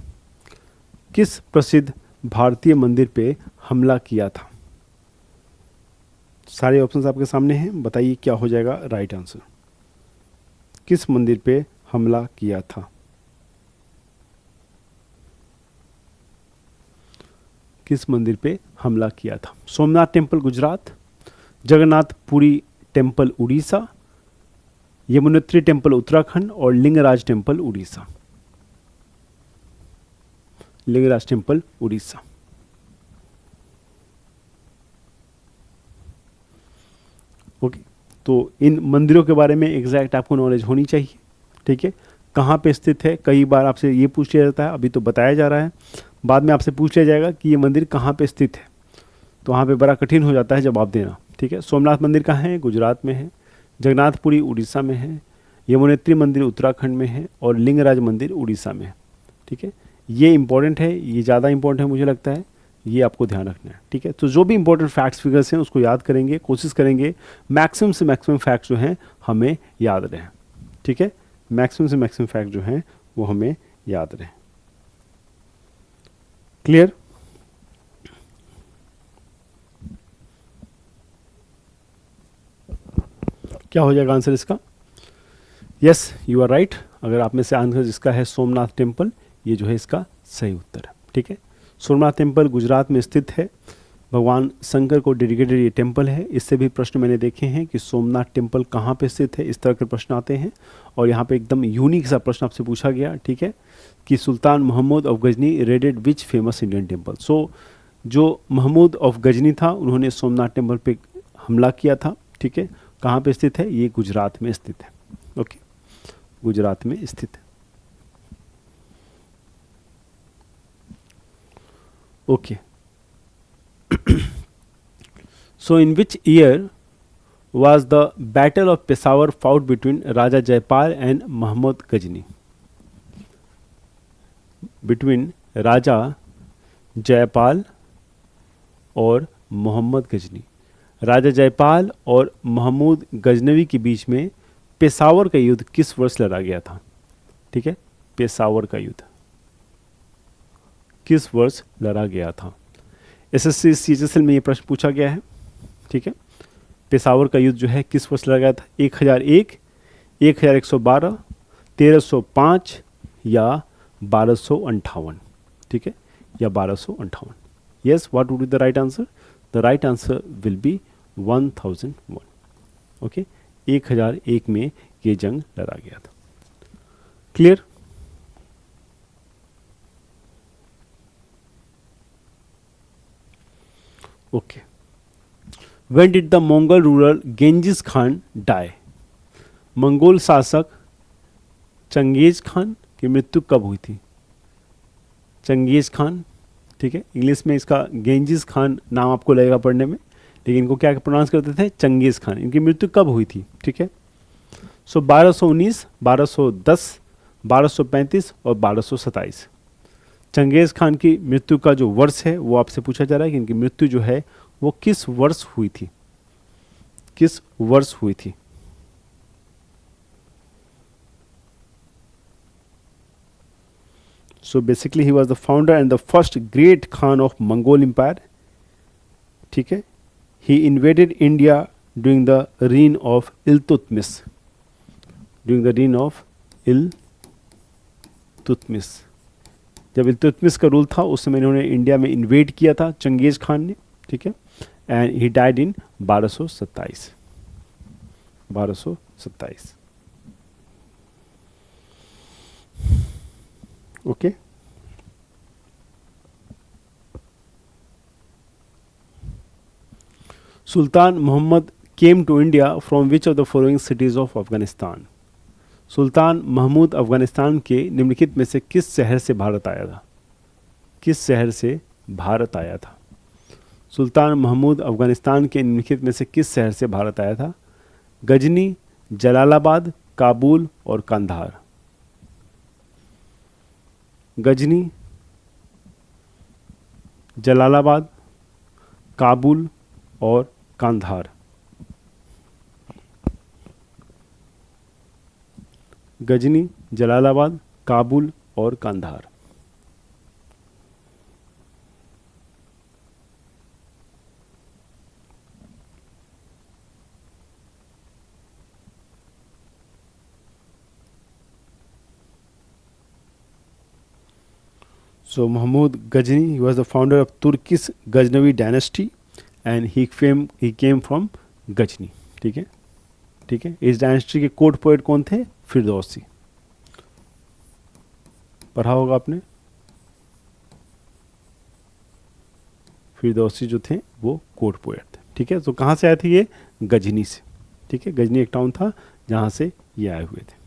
किस प्रसिद्ध भारतीय मंदिर पे हमला किया था? सारे ऑप्शंस आपके सामने हैं, बताइए क्या हो जाएगा राइट आंसर। किस मंदिर पे हमला किया था? किस मंदिर पे हमला किया था? Somnath temple Gujarat, Jagannath Puri temple Orissa, Yamunotri temple Uttarakhand और Lingaraj temple Orissa. Lingaraj temple Orissa. Okay, तो इन मंदिरों के बारे में एग्जैक्ट आपको नॉलेज होनी चाहिए, ठीक है। कहाँ पे स्थित है, कई बार आपसे ये पूछ लिया जाता है, अभी तो बताया जा रहा है, बाद में आपसे पूछ लिया जाएगा कि ये मंदिर कहाँ पे स्थित है, तो वहाँ पे बड़ा कठिन हो जाता है जवाब देना, ठीक है। सोमनाथ मंदिर कहाँ है, गुजरात में है। जगन्नाथपुरी उड़ीसा में है। यमुनोत्री मंदिर उत्तराखंड में है। और लिंगराज मंदिर उड़ीसा में है, ठीक है। ये इंपॉर्टेंट है, ये ज़्यादा इंपॉर्टेंट है मुझे लगता है, ये आपको ध्यान रखना है, ठीक है। तो जो भी इंपॉर्टेंट फैक्ट्स फिगर्स हैं उसको याद करेंगे, कोशिश करेंगे मैक्सिमम से मैक्सिमम फैक्ट्स जो हैं हमें याद रहें, ठीक है। मैक्सिमम से मैक्सिमम फैक्ट जो हैं वो हमें याद रहें। क्लियर? क्या हो जाएगा आंसर इसका? Yes, you are right. अगर आप में से आंसर जिसका है सोमनाथ टेम्पल, ये जो है इसका सही उत्तर है, ठीक है। सोमनाथ टेम्पल गुजरात में स्थित है। भगवान शंकर को डेडिकेटेड ये टेम्पल है। इससे भी प्रश्न मैंने देखे हैं कि सोमनाथ टेम्पल कहाँ पे स्थित है, इस तरह के प्रश्न आते हैं। और यहाँ पे एकदम यूनिक सा प्रश्न आपसे पूछा गया, ठीक है, कि Sultan Mahmud of Ghazni raided which famous Indian temple. So जो महमूद ऑफ गजनी था उन्होंने सोमनाथ टेम्पल पे हमला किया था, ठीक है। कहाँ पे स्थित है, ये गुजरात में स्थित है, ओके, गुजरात में स्थित है, okay. So in which year was the Battle of Peshawar fought between Raja Jaipal and Mahmud Ghazni? Between राजा जयपाल और मोहम्मद गजनी। राजा जयपाल और महमूद गजनवी के बीच में पेशावर का युद्ध किस वर्ष लड़ा गया था, ठीक है। पेशावर का युद्ध किस वर्ष लड़ा गया था? एसएससी सीएचएसएल में ये प्रश्न पूछा गया है, ठीक है। पेशावर का युद्ध जो है किस वर्ष लड़ा गया था? 1001, 1112, 1305 या 1258, ठीक है, या 1258। Yes, what would be the right answer? The right answer will B 1001, okay. 1001 में ये जंग लड़ा गया था। Clear? Okay. When did the Mongol ruler Genghis Khan die? Mongol शासक चंगेज खान की मृत्यु कब हुई थी? चंगेज खान, ठीक है। इंग्लिश में इसका गेंजिस खान नाम आपको लगेगा पढ़ने में, लेकिन इनको क्या प्रोनाउंस करते थे? Genghis Khan. इनकी मृत्यु कब हुई थी, ठीक है। सो 1219, 1210, 1235 और 1227। चंगेज खान की मृत्यु का जो वर्ष है वो आपसे पूछा जा रहा है कि इनकी मृत्यु जो है वो किस वर्ष हुई थी, किस वर्ष हुई थी? So basically he was the founder and the first great khan of Mongol empire, ठीक है। He invaded India during the reign of Iltutmish, during the reign of Iltutmish. जब इल्तुतमिश का रूल था उस समय इन्होंने इंडिया में इन्वेड किया था चंगेज खान ने, ठीक है। And he died in 1227, 1227, okay. Sultan Mohammad came to India from which of the following cities of Afghanistan? Sultan Mahmud Afghanistan के निम्नलिखित में से किस शहर से भारत आया था? किस शहर से भारत आया था? सुल्तान महमूद अफगानिस्तान के निम्नलिखित में से किस शहर से भारत आया था? गजनी, जलालाबाद, काबुल और कंधार। गजनी, जलालाबाद, काबुल और कंधार। गजनी, जलालाबाद, काबुल और Kandahar. So Mahmud Ghazni, he was the founder of Turkish Ghaznavi dynasty and he came from Ghazni, ठीक है, ठीक है। इस डायनेस्टी के कोर्ट पोएट कौन थे? फिरदौसी। पढ़ा होगा आपने, फिरदौसी जो थे वो कोर्ट पोएट थे, ठीक है। तो कहाँ से आए थे ये? गजनी से, ठीक है, गजनी एक टाउन था जहाँ से ये आए हुए थे।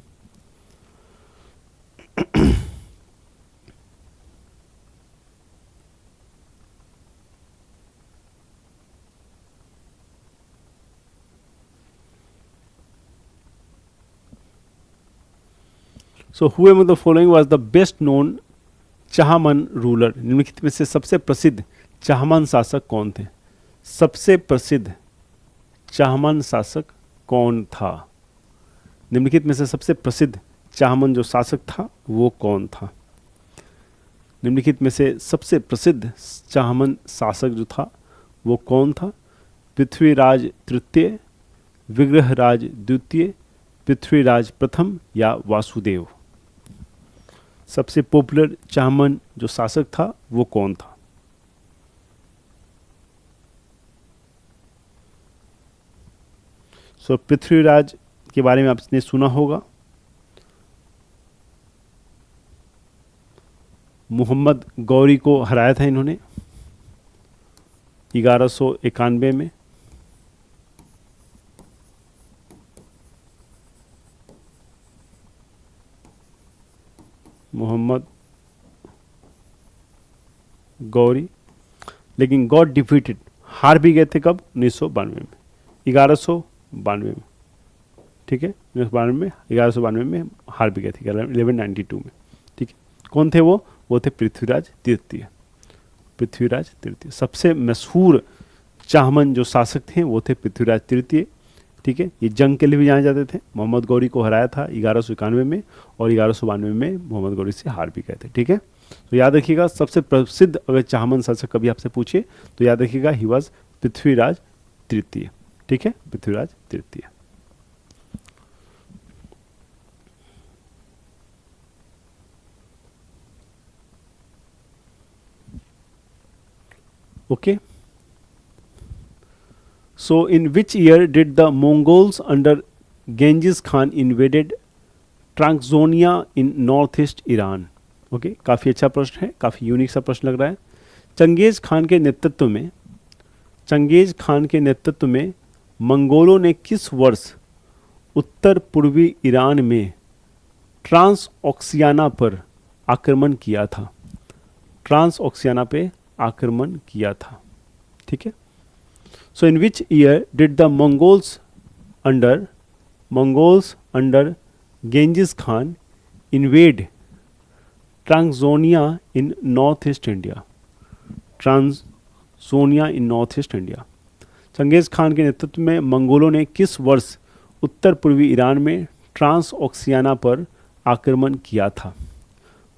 So who among the following was the best known Chahamana ruler, निम्नलिखित में से सबसे प्रसिद्ध चाहमन शासक कौन थे? सबसे प्रसिद्ध चाहमन शासक कौन था? निम्नलिखित में से सबसे प्रसिद्ध चाहमन जो शासक था वो कौन था? निम्नलिखित में से सबसे प्रसिद्ध चाहमन शासक जो था वो कौन था? पृथ्वीराज तृतीय, विग्रहराज द्वितीय, पृथ्वीराज प्रथम या वासुदेव? सबसे पॉपुलर चाहमन जो शासक था वो कौन था? सो पृथ्वीराज के बारे में आपने सुना होगा, मोहम्मद गौरी को हराया था इन्होंने 1191 में। मोहम्मद गौरी, लेकिन गॉट डिफीटेड, हार भी गए थे कब? 1992 में, 1192 में, ठीक है, 1992 में, 1192 में हार भी गए थे 1192 में, ठीक है। कौन थे वो? वो थे पृथ्वीराज तृतीय। पृथ्वीराज तृतीय सबसे मशहूर चाहमन जो शासक थे वो थे पृथ्वीराज तृतीय, ठीक है। ये जंग के लिए भी जाने जाते थे। मोहम्मद गौरी को हराया था 1191 में और 1192 में मोहम्मद गौरी से हार भी गए थे, ठीक है। तो याद रखिएगा सबसे प्रसिद्ध अगर चाहमन शासक कभी आपसे पूछे तो याद रखिएगा ही वॉज पृथ्वीराज तृतीय, ठीक है, पृथ्वीराज तृतीय। Okay, so in which year did the Mongols under Genghis Khan invaded Transonia in northeast Iran? Okay, काफ़ी अच्छा प्रश्न है, काफ़ी यूनिक सा प्रश्न लग रहा है। चंगेज खान के नेतृत्व में मंगोलों ने किस वर्ष उत्तर पूर्वी ईरान में ट्रांस ऑक्सियाना पर आक्रमण किया था? ट्रांस ऑक्सियाना पे आक्रमण किया था, ठीक है। So in which year did the Mongols under Genghis Khan invade Transonia in northeast India? Transonia in northeast India. Genghis Khan के नेतृत्व में मंगोलों ने किस वर्ष उत्तर पूर्वी ईरान में ट्रांस ऑक्सियाना पर आक्रमण किया था?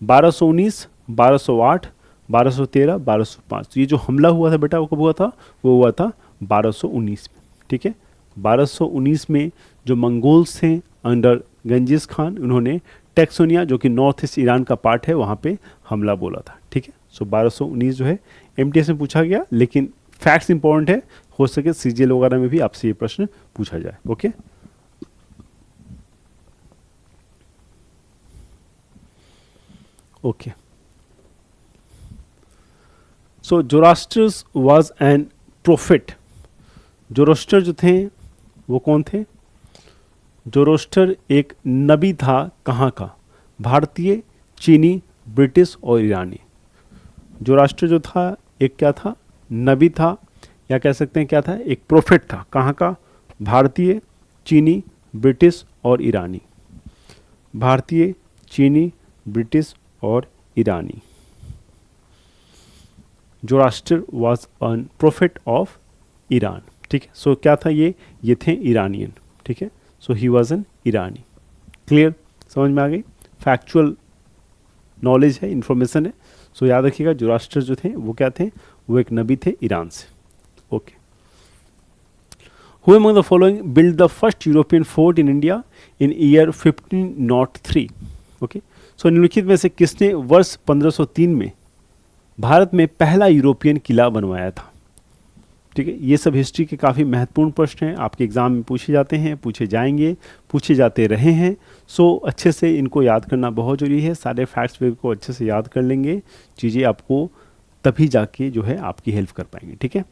1219, 1208, 1213, 1205। तो ये जो हमला हुआ था बेटा वो कब हुआ था? वो हुआ था 1219 में, ठीक है। 1219 में जो मंगोल्स थे अंडर गंजिस खान, उन्होंने टेक्सोनिया जो कि नॉर्थ ईस्ट ईरान का पार्ट है वहाँ पे हमला बोला था, ठीक है। सो 1219 जो है एमटीएस में पूछा गया, लेकिन फैक्ट्स इंपॉर्टेंट है, हो सके सीजीएल वगैरह में भी आपसे ये प्रश्न पूछा जाए। Okay, okay. So Zoroaster was an prophet. Zoroaster जो थे वो कौन थे? जोरोस्टर एक नबी था, कहाँ का? भारतीय, चीनी, ब्रिटिश और ईरानी। जोरास्टर जो था एक क्या था? नबी था, या कह सकते हैं क्या था? एक प्रोफेट था। कहाँ का? भारतीय, चीनी, ब्रिटिश और ईरानी। भारतीय, चीनी, ब्रिटिश और ईरानी। Zoroaster was an prophet of Iran, ठीक है। सो क्या था ये थे ईरानियन, ठीक है। सो ही वाज एन ईरानी। क्लियर, समझ में आ गई? फैक्चुअल नॉलेज है, इंफॉर्मेशन है। सो याद रखिएगा जोरास्टर जो थे वो क्या थे? वो एक नबी थे ईरान से। Okay. Who among the following build the first European fort in India in year 1503? Okay, so निम्नलिखित में से किसने वर्ष 1503 में भारत में पहला यूरोपियन किला बनवाया था? ठीक है, ये सब हिस्ट्री के काफ़ी महत्वपूर्ण प्रश्न हैं, आपके एग्जाम में पूछे जाते हैं, पूछे जाएंगे, पूछे जाते रहे हैं। सो अच्छे से इनको याद करना बहुत जरूरी है। सारे फैक्ट्स को अच्छे से याद कर लेंगे, चीज़ें आपको तभी जाके जो है आपकी हेल्प कर पाएंगे, ठीक है।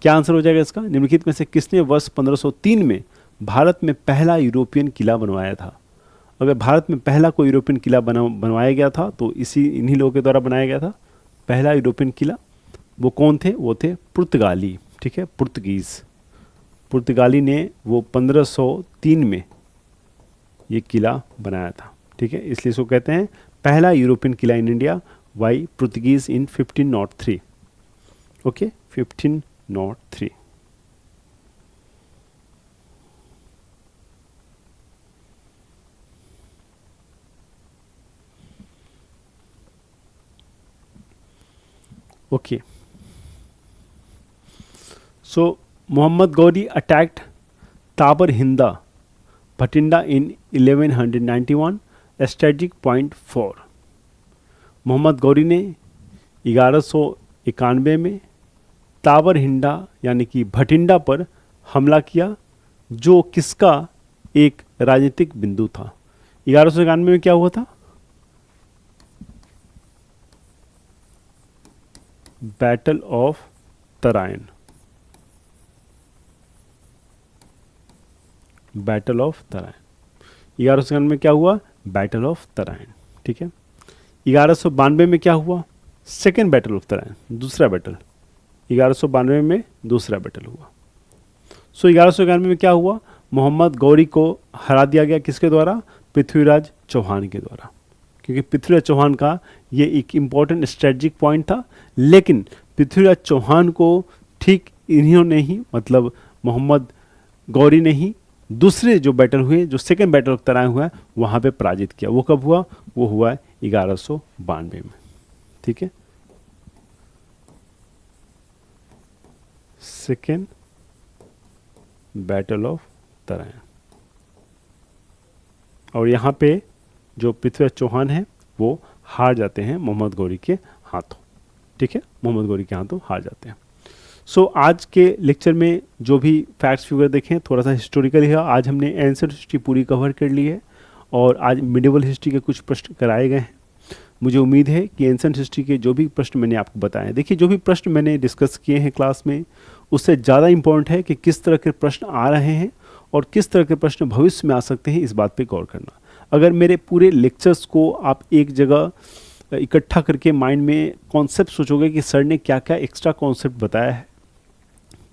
क्या आंसर हो जाएगा इसका? निम्नलिखित में से किसने वर्ष 1503 में भारत में पहला यूरोपियन किला बनवाया था? अगर भारत में पहला कोई यूरोपियन किला बनवाया गया था तो इन्हीं लोगों के द्वारा बनाया गया था। पहला यूरोपियन किला वो कौन थे? वो थे पुर्तगाली, ठीक है, पुर्तगाली ने वो 1503 में ये किला बनाया था, ठीक है, इसलिए इसको कहते हैं पहला यूरोपियन किला in India by Portuguese in 1503। Okay, 1503। Okay, so Mohammad Ghori attacked Tabarhinda Bhatinda in 1191 strategic point 4। Mohammad Ghori ने 1191 में ताबर हिंडा यानी कि भटिंडा पर हमला किया, जो किसका एक राजनीतिक बिंदु था। 1191 में क्या हुआ था? Battle of Tarain. Battle of Tarain 1191 में क्या हुआ? बैटल ऑफ तराइन, ठीक है। 1192 में क्या हुआ? सेकेंड बैटल ऑफ तराइन, दूसरा बैटल। 1192 में दूसरा बैटल हुआ। सो 1191 में क्या हुआ? मोहम्मद गौरी को हरा दिया गया, किसके द्वारा? पृथ्वीराज चौहान के द्वारा, क्योंकि पृथ्वीराज चौहान का ये एक इम्पॉर्टेंट स्ट्रेटजिक पॉइंट था। लेकिन पृथ्वीराज चौहान को ठीक इन्होंने ही, मतलब मोहम्मद गौरी ने ही दूसरे जो बैटल हुए, जो सेकेंड बैटल ऑफ तराइन हुआ, वहाँ पे पराजित किया। वो कब हुआ? वो हुआ 1192 में, ठीक है, सेकेंड बैटल ऑफ तराइन। और यहाँ पे जो पृथ्वीराज चौहान है वो हार जाते हैं मोहम्मद गौरी के हाथों, ठीक है, मोहम्मद गौरी के हाथों हार जाते हैं। सो आज के लेक्चर में जो भी फैक्ट्स फिगर देखें, थोड़ा सा हिस्टोरिकल है। आज हमने एंशिएंट हिस्ट्री पूरी कवर कर ली है और आज मिडिवल हिस्ट्री के कुछ प्रश्न कराए गए हैं। मुझे उम्मीद है कि एंशिएंट हिस्ट्री के जो भी प्रश्न मैंने आपको बताए, देखिए जो भी प्रश्न मैंने डिस्कस किए हैं क्लास में, उससे ज़्यादा इम्पोर्टेंट है कि किस तरह के प्रश्न आ रहे हैं और किस तरह के प्रश्न भविष्य में आ सकते हैं, इस बात पे गौर करना। अगर मेरे पूरे लेक्चर्स को आप एक जगह इकट्ठा करके माइंड में कॉन्सेप्ट सोचोगे कि सर ने क्या क्या एक्स्ट्रा कॉन्सेप्ट बताया है,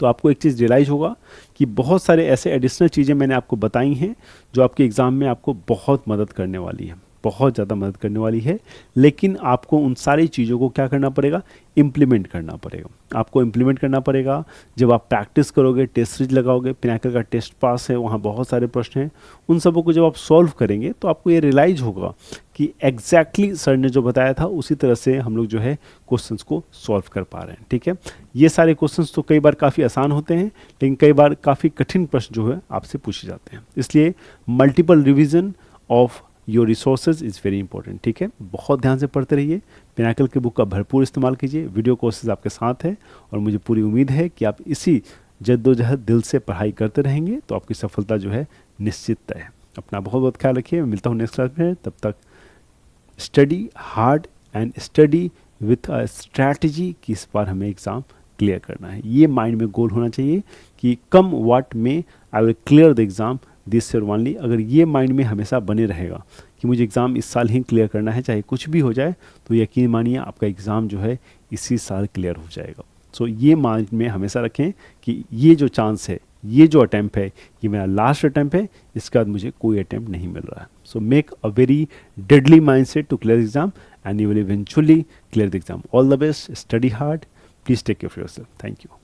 तो आपको एक चीज़ रियलाइज़ होगा कि बहुत सारे ऐसे एडिशनल चीज़ें मैंने आपको बताई हैं जो आपके एग्ज़ाम में आपको बहुत मदद करने वाली है, बहुत ज़्यादा मदद करने वाली है। लेकिन आपको उन सारी चीज़ों को क्या करना पड़ेगा? इम्प्लीमेंट करना पड़ेगा। आपको इम्प्लीमेंट करना पड़ेगा। जब आप प्रैक्टिस करोगे, टेस्ट सीरीज लगाओगे, पिनाकल का टेस्ट पास है, वहाँ बहुत सारे प्रश्न हैं, उन सबों को जब आप सॉल्व करेंगे तो आपको ये रियलाइज़ होगा कि एग्जैक्टली सर ने जो बताया था उसी तरह से हम लोग जो है क्वेश्चंस को सॉल्व कर पा रहे हैं, ठीक है। ये सारे क्वेश्चंस तो कई बार काफ़ी आसान होते हैं, लेकिन कई बार काफ़ी कठिन प्रश्न जो है आपसे पूछे जाते हैं। इसलिए multiple revision of your resources is very important, ठीक है। बहुत ध्यान से पढ़ते रहिए, पिनाकल के बुक का भरपूर इस्तेमाल कीजिए। वीडियो कोर्सेज आपके साथ है और मुझे पूरी उम्मीद है कि आप इसी जद्दोजहद दिल से पढ़ाई करते रहेंगे तो आपकी सफलता जो है निश्चित है। अपना बहुत बहुत ख्याल रखिए। मैं मिलता हूँ नेक्स्ट क्लास में। तब तक study hard and study with a strategy कि इस बार हमें एग्ज़ाम क्लियर करना है। ये माइंड में गोल होना चाहिए कि कम व्हाट में I will clear the exam this year only. अगर ये माइंड में हमेशा बने रहेगा कि मुझे एग्ज़ाम इस साल ही क्लियर करना है, चाहे कुछ भी हो जाए, तो यकीन मानिए आपका एग्ज़ाम जो है इसी साल क्लियर हो जाएगा। सो ये माइंड में हमेशा रखें कि ये जो चांस है, ये जो अटैम्प्ट है, ये मेरा लास्ट अटैम्प्ट है, इसके बाद मुझे कोई अटैम्प्ट नहीं मिल रहा है। So make a very deadly mind set to clear exam and you will eventually clear the exam. All the best, study hard, please take care of yourself. Thank you.